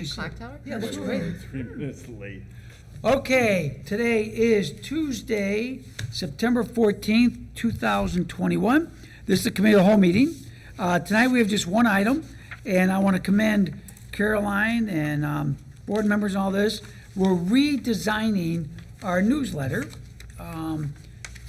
she said. Clock tower? Yeah, looks great. 3 minutes late. Okay, today is Tuesday, September 14th, 2021. This is the committee of the whole meeting. Tonight we have just one item, and I want to commend Caroline and board members and all this. We're redesigning our newsletter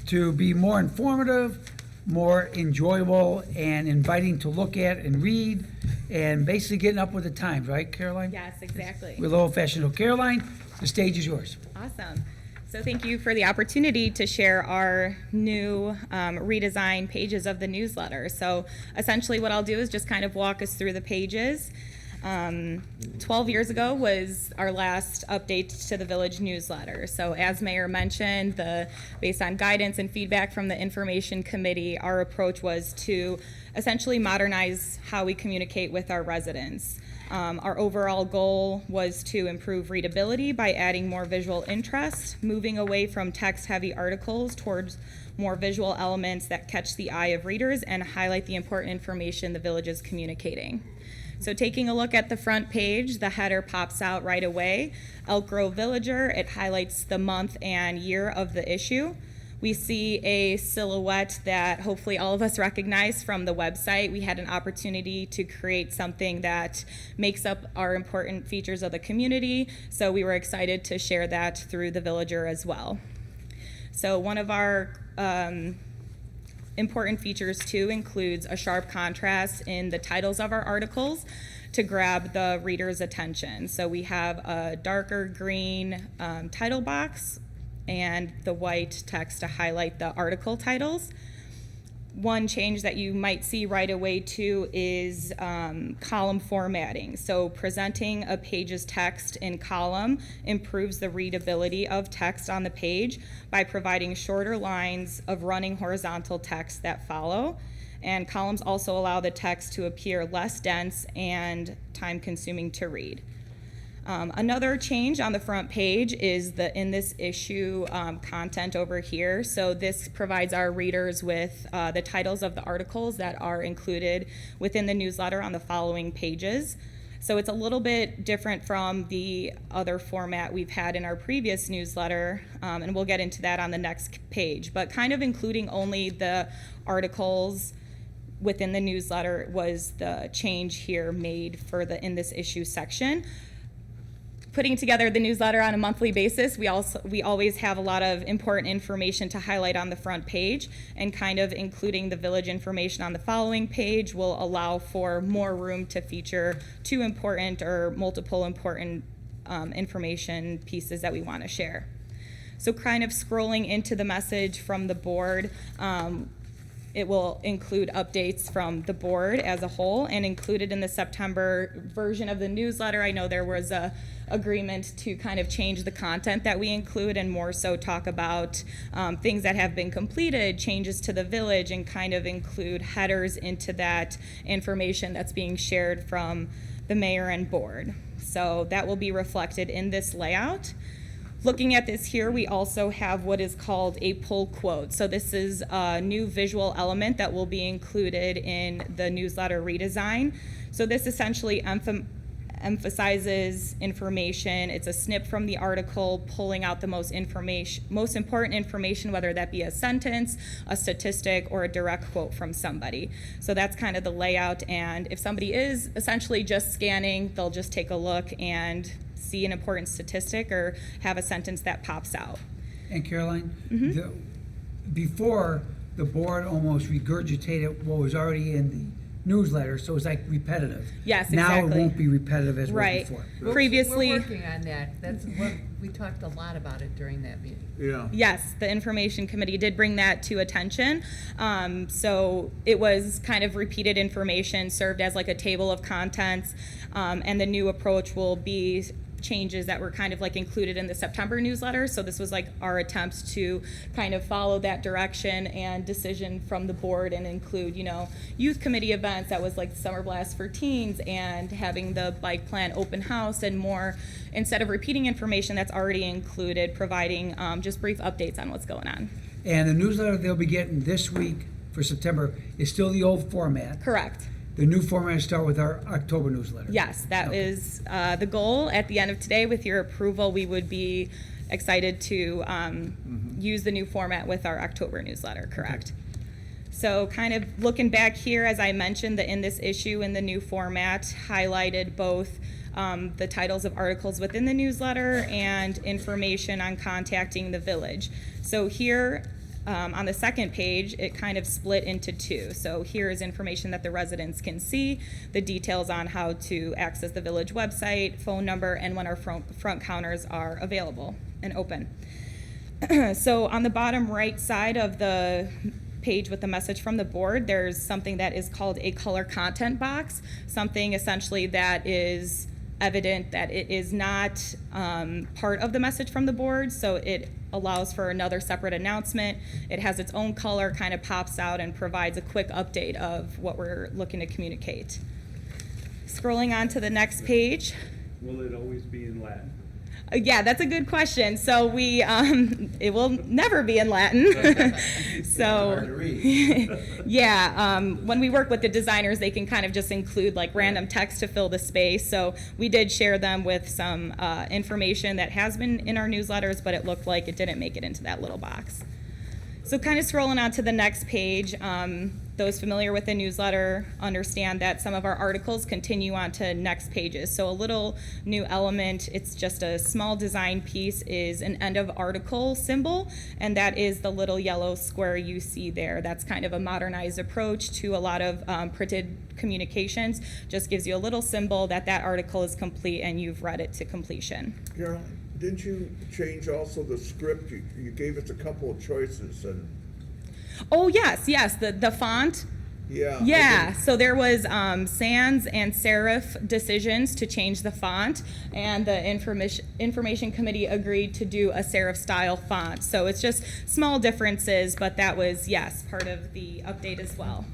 to be more informative, more enjoyable, and inviting to look at and read, and basically getting up with the times, right, Caroline? Yes, exactly. We're a little old-fashioned. So Caroline, the stage is yours. Awesome. So thank you for the opportunity to share our new redesigned pages of the newsletter. So essentially what I'll do is just kind of walk us through the pages. 12 years ago was our last update to the village newsletter. So as Mayor mentioned, based on guidance and feedback from the information committee, our approach was to essentially modernize how we communicate with our residents. Our overall goal was to improve readability by adding more visual interest, moving away from text-heavy articles towards more visual elements that catch the eye of readers and highlight the important information the village is communicating. So taking a look at the front page, the header pops out right away. Elk Grove Villager, it highlights the month and year of the issue. We see a silhouette that hopefully all of us recognize from the website. We had an opportunity to create something that makes up our important features of the community, so we were excited to share that through the Villager as well. So one of our important features too includes a sharp contrast in the titles of our articles to grab the reader's attention. So we have a darker green title box and the white text to highlight the article titles. One change that you might see right away too is column formatting. So presenting a page's text in column improves the readability of text on the page by providing shorter lines of running horizontal text that follow. And columns also allow the text to appear less dense and time-consuming to read. Another change on the front page is the in this issue content over here. So this provides our readers with the titles of the articles that are included within the newsletter on the following pages. So it's a little bit different from the other format we've had in our previous newsletter, and we'll get into that on the next page. But kind of including only the articles within the newsletter was the change here made for the in this issue section. Putting together the newsletter on a monthly basis, we always have a lot of important information to highlight on the front page, and kind of including the village information on the following page will allow for more room to feature two important or multiple important information pieces that we want to share. So kind of scrolling into the message from the board, it will include updates from the board as a whole, and included in the September version of the newsletter, I know there was a agreement to kind of change the content that we include and more so talk about things that have been completed, changes to the village, and kind of include headers into that information that's being shared from the mayor and board. So that will be reflected in this layout. Looking at this here, we also have what is called a pull quote. So this is a new visual element that will be included in the newsletter redesign. So this essentially emphasizes information. It's a snip from the article, pulling out the most important information, whether that be a sentence, a statistic, or a direct quote from somebody. So that's kind of the layout, and if somebody is essentially just scanning, they'll just take a look and see an important statistic or have a sentence that pops out. And Caroline, before the board almost regurgitated what was already in the newsletter, so it's like repetitive. Yes, Now exactly. it won't be repetitive as Right. it was before. Previously, We're working on that. That's what, we talked a lot about it during that meeting. Yeah. yes, the information committee did bring that to attention. So it was kind of repeated information, served as like a table of contents, and the new approach will be changes that were kind of like included in the September newsletter. So this was like our attempt to kind of follow that direction and decision from the board and include, youth committee events. That was like Summer Blast for teens and having the bike plan open house and more, instead of repeating information that's already included, providing just brief updates on what's going on. And the newsletter they'll be getting this week for September is still the old format. Correct. the new format start with our October newsletter. Yes, that is the goal. At the end of today, with your approval, we would be excited to use the new format with our October newsletter, correct? So kind of looking back here, as I mentioned, in this issue in the new format highlighted both the titles of articles within the newsletter and information on contacting the village. So here on the second page, it kind of split into two. So here is information that the residents can see, the details on how to access the village website, phone number, and when our front counters are available and open. So on the bottom right side of the page with the message from the board, there's something that is called a color content box, something essentially that is evident that it is not part of the message from the board, so it allows for another separate announcement. It has its own color, kind of pops out and provides a quick update of what we're looking to communicate. Scrolling on to the next page. Will it always be in Latin? Yeah, that's a good question. So we, it will never be in Latin. So, yeah, when we work with the designers, they can kind of just include like random text to fill the space. So we did share them with some information that has been in our newsletters, but it looked like it didn't make it into that little box. So kind of scrolling on to the next page, those familiar with the newsletter understand that some of our articles continue on to next pages. So a little new element, it's just a small design piece, is an end of article symbol, and that is the little yellow square you see there. That's kind of a modernized approach to a lot of printed communications. Just gives you a little symbol that that article is complete and you've read it to completion. Carolyn, didn't you change also the script? You gave us a couple of choices and. Oh, yes, the font. Yeah. Yeah, so there was sans and serif decisions to change the font, and the information committee agreed to do a serif style font. So it's just small differences, but that was, yes, part of the update as well.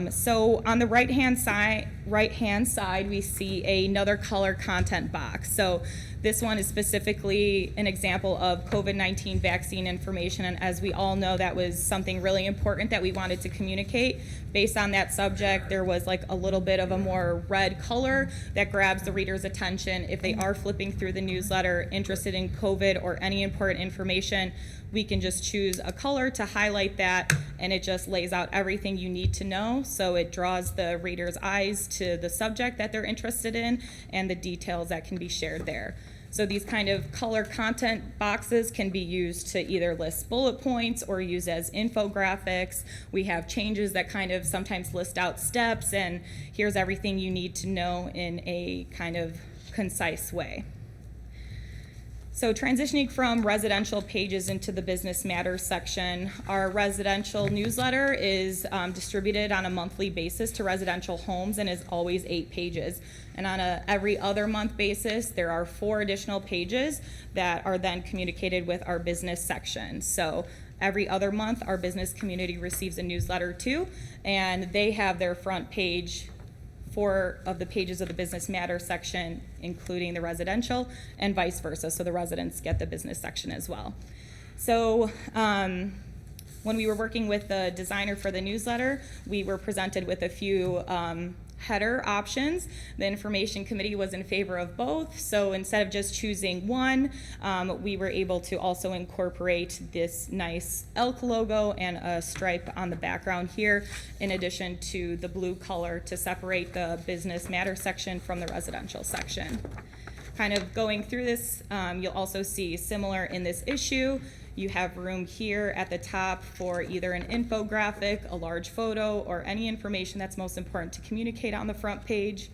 So on the right-hand side, we see another color content box. So this one is specifically an example of COVID-19 vaccine information, and as we all know, that was something really important that we wanted to communicate. Based on that subject, there was like a little bit of a more red color that grabs the reader's attention. If they are flipping through the newsletter, interested in COVID or any important information, we can just choose a color to highlight that, and it just lays out everything you need to know. So it draws the reader's eyes to the subject that they're interested in and the details that can be shared there. So these kind of color content boxes can be used to either list bullet points or use as infographics. We have changes that kind of sometimes list out steps, and here's everything you need to know in a kind of concise way. So transitioning from residential pages into the Business Matters section, our residential newsletter is distributed on a monthly basis to residential homes and is always 8 pages. And on a every other month basis, there are 4 additional pages that are then communicated with our business section. So every other month, our business community receives a newsletter too, and they have their front page 4 of the pages of the Business Matters section, including the residential, and vice versa. So the residents get the business section as well. So when we were working with the designer for the newsletter, we were presented with a few header options. The information committee was in favor of both, so instead of just choosing one, we were able to also incorporate this nice elk logo and a stripe on the background here, in addition to the blue color to separate the Business Matter section from the residential section. Kind of going through this, you'll also see similar in this issue. You have room here at the top for either an infographic, a large photo, or any information that's most important to communicate on the front page.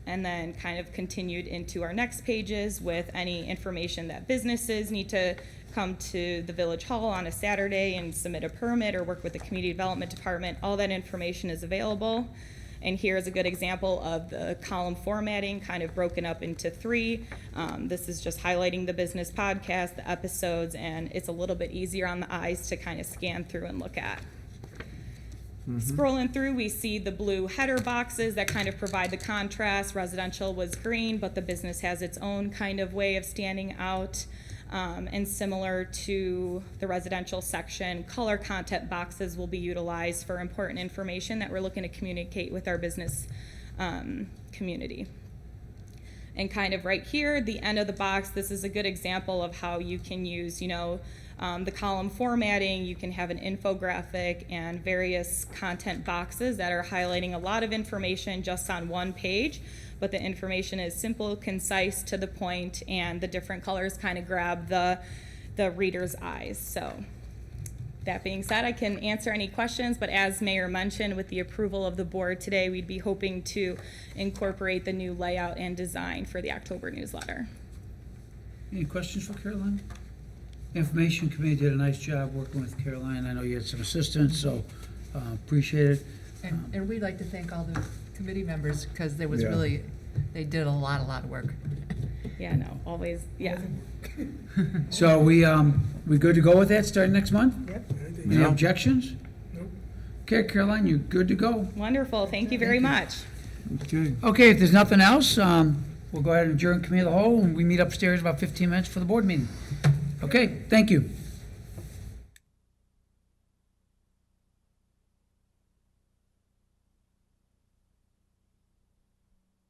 And then kind of continued into our next pages with any information that businesses need to come to the Village Hall on a Saturday and submit a permit or work with the Community Development Department. All that information is available. And here's a good example of the column formatting, kind of broken up into 3. This is just highlighting the business podcast, the episodes, and it's a little bit easier on the eyes to kind of scan through and look at. Scrolling through, we see the blue header boxes that kind of provide the contrast. Residential was green, but the business has its own kind of way of standing out. And similar to the residential section, color content boxes will be utilized for important information that we're looking to communicate with our business community. And kind of right here, the end of the box, this is a good example of how you can use, the column formatting. You can have an infographic and various content boxes that are highlighting a lot of information just on one page, but the information is simple, concise, to the point, and the different colors kind of grab the reader's eyes. So that being said, I can answer any questions, but as Mayor mentioned, with the approval of the board today, we'd be hoping to incorporate the new layout and design for the October newsletter. Any questions for Caroline? Information Committee did a nice job working with Caroline. I know you had some assistance, so appreciate it. And we'd like to thank all the committee members, because there was Yeah. really, they did a lot of work. Yeah, no, always, yeah. So we good to go with that starting next month? Yep. Any objections? Nope. Okay, Caroline, you're good to go. Wonderful, thank you very much. Okay. Okay, if there's nothing else, we'll go ahead and adjourn committee of the whole, and we meet upstairs about 15 minutes for the board meeting. Okay, thank you.